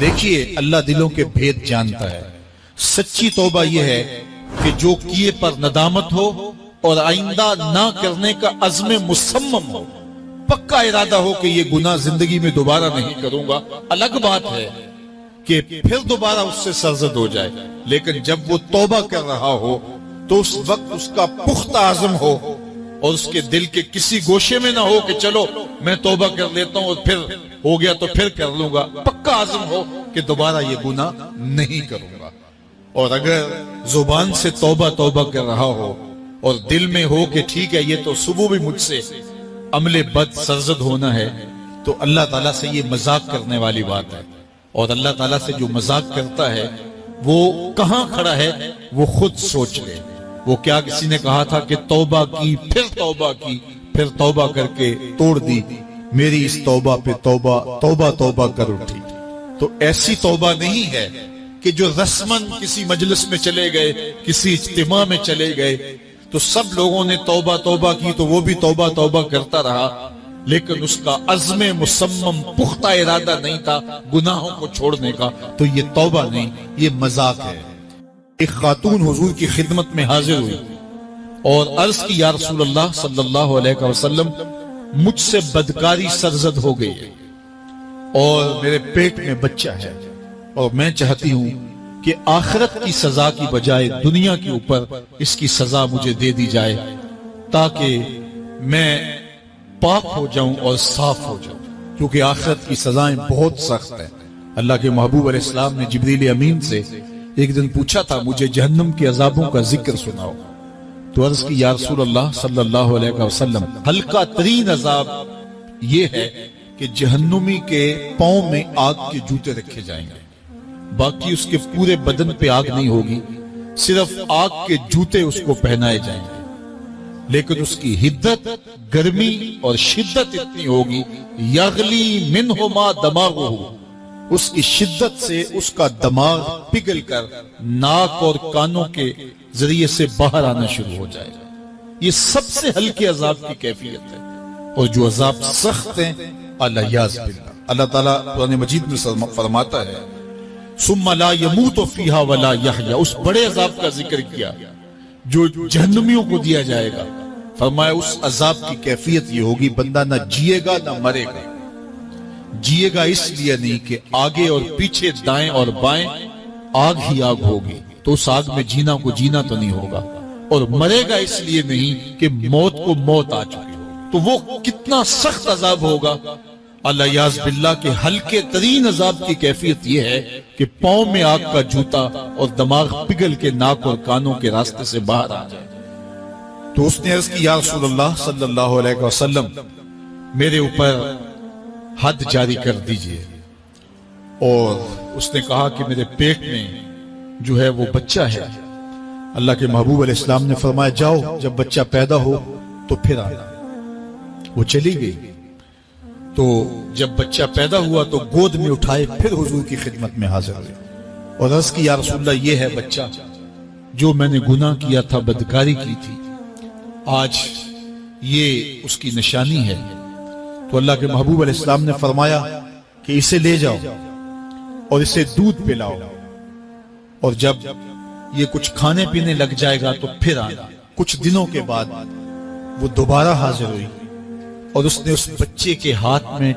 دیکھیے اللہ دلوں کے بھید جانتا ہے. سچی توبہ یہ ہے کہ جو کیے پر ندامت ہو اور آئندہ نہ کرنے کا عزم مصمم ہو. پکا ارادہ ہو کہ یہ گناہ زندگی میں دوبارہ نہیں کروں گا. الگ بات ہے کہ پھر دوبارہ اس سے سرزد ہو جائے، لیکن جب وہ توبہ کر رہا ہو تو اس وقت اس کا پختہ عزم ہو اور اس کے دل کے کسی گوشے میں نہ ہو کہ چلو میں توبہ کر لیتا ہوں اور پھر ہو گیا تو پھر کر لوں گا. پکا عزم ہو کہ دوبارہ یہ گناہ نہیں کروں گا. اور اگر زبان سے توبہ توبہ کر رہا ہو اور دل میں ہو کہ ٹھیک ہے یہ تو صبح بھی مجھ سے عمل بد سرزد ہونا ہے، تو اللہ تعالیٰ سے یہ مذاق کرنے والی بات ہے. اور اللہ تعالیٰ سے جو مذاق کرتا ہے وہ کہاں کھڑا ہے وہ خود سوچ لے. وہ کیا کسی نے کہا تھا کہ توبہ کی پھر توبہ کر کے توڑ دی، میری اس توبہ پہ توبہ کر اٹھی. تو ایسی توبہ نہیں ہے کہ جو رسماً کسی مجلس میں چلے گئے، کسی اجتماع میں چلے گئے تو سب لوگوں نے توبہ کی تو وہ بھی توبہ کرتا رہا، لیکن اس کا عزم مصمم پختہ ارادہ نہیں تھا گناہوں کو چھوڑنے کا. تو یہ توبہ نہیں، یہ مذاق ہے. ایک خاتون حضور کی خدمت میں حاضر ہوئی اور عرض کی یا رسول اللہ صلی اللہ علیہ وسلم مجھ سے بدکاری سرزد ہو گئی ہے اور میرے پیٹ میں بچہ ہے اور میں چاہتی ہوں کہ آخرت کی سزا کی بجائے دنیا کے اوپر اس کی سزا مجھے دے دی جائے تاکہ میں پاک ہو جاؤں اور صاف ہو جاؤں، کیونکہ آخرت کی سزائیں بہت سخت ہیں. اللہ کے محبوب علیہ السلام نے جبریل امین سے ایک دن پوچھا تھا مجھے جہنم کے عذابوں کا ذکر سناؤ. تو عرض کی یا رسول اللہ صلی اللہ علیہ وسلم ہلکا ترین عذاب یہ ہے کہ جہنمی کے پاؤں میں آگ کے جوتے رکھے جائیں گے، باقی اس کے پورے بدن پہ آگ نہیں ہوگی، صرف آگ کے جوتے اس کو پہنائے جائیں گے. لیکن اس کی حدت، گرمی اور شدت اتنی ہوگی یغلی منہما دماغہ، اس کی شدت سے اس کا دماغ پگھل کر ناک اور کانوں کے ذریعے سے باہر آنا شروع ہو جائے گا. یہ سب سے ہلکے عذاب کی کیفیت ہے. اور جو عذاب سخت ہیں اللہ تعالیٰ قرآن مجید میں فرماتا ہے ثم لا يموت فيها ولا يحيا. اس بڑے عذاب کا ذکر کیا جو جہنمیوں کو دیا جائے گا. فرمایا اس عذاب کی کیفیت یہ ہوگی بندہ نہ جیے گا نہ مرے گا. جیے گا اس لیے نہیں کہ آگے اور پیچھے دائیں اور بائیں آگ ہی آگ ہوگی، تو اس آگ میں جینا کو جینا تو نہیں ہوگا. اور مرے گا اس لیے نہیں کہ موت کو موت آ چکی ہو. تو وہ کتنا سخت عذاب ہوگا. اللہ یاز باللہ کے ہلکے ترین عذاب کی کیفیت یہ ہے کہ پاؤں میں آگ کا جوتا اور دماغ پگھل کے ناک اور کانوں کے راستے سے باہر آ جائے. تو اس نے عرض کی یا رسول اللہ صلی اللہ علیہ وسلم میرے اوپر حد جاری کر دیجئے. اور اس نے کہا کہ میرے پیٹ میں جو ہے وہ بچہ ہے. اللہ کے محبوب علیہ السلام نے فرمایا جاؤ جب بچہ پیدا ہو تو پھر آنا. وہ چلی گئی. تو جب بچہ پیدا ہوا تو گود میں اٹھائے پھر حضور کی خدمت میں حاضر ہوئے اور عرض کی یا رسول اللہ یہ ہے بچہ جو میں نے گناہ کیا تھا، بدکاری کی تھی، آج یہ اس کی نشانی ہے. تو اللہ کے محبوب علیہ السلام نے فرمایا کہ اسے لے جاؤ اور اسے دودھ پلاؤ اور جب یہ کچھ کھانے پینے لگ جائے گا تو پھر آنا. کچھ دنوں کے بعد وہ دوبارہ حاضر ہوئی اور اس نے اس بچے کے ہاتھ میں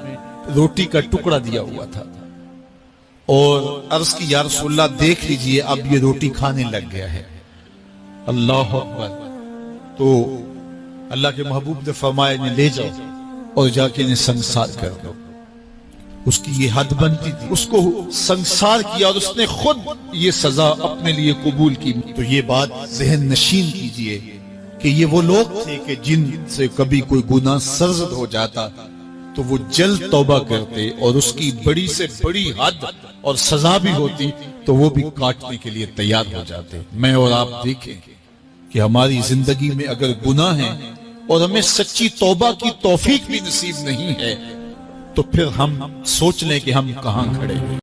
روٹی کا ٹکڑا دیا ہوا تھا اور عرض کی یا رسول اللہ دیکھ لیجئے اب یہ روٹی کھانے لگ گیا ہے. اللہ اکبر. تو اللہ کے محبوب نے فرمایا انہیں لے جاؤ اور جا کے انہیں سنگسار کر دو. اس کی یہ حد بنتی تھی، اس کو سنگسار کیا اور اس نے خود یہ سزا اپنے لیے قبول کی. تو یہ بات ذہن نشین کیجئے کہ یہ وہ لوگ تھے کہ جن سے کبھی کوئی گناہ سرزد ہو جاتا تو وہ جلد توبہ کرتے اور اس کی بڑی سے بڑی حد اور سزا بھی ہوتی تو وہ بھی کاٹنے کے لیے تیار ہو جاتے. میں اور آپ دیکھیں کہ ہماری زندگی میں اگر گناہ ہیں اور ہمیں سچی توبہ کی توفیق بھی نصیب نہیں ہے تو پھر ہم سوچ لیں کہ ہم کہاں کھڑے ہیں.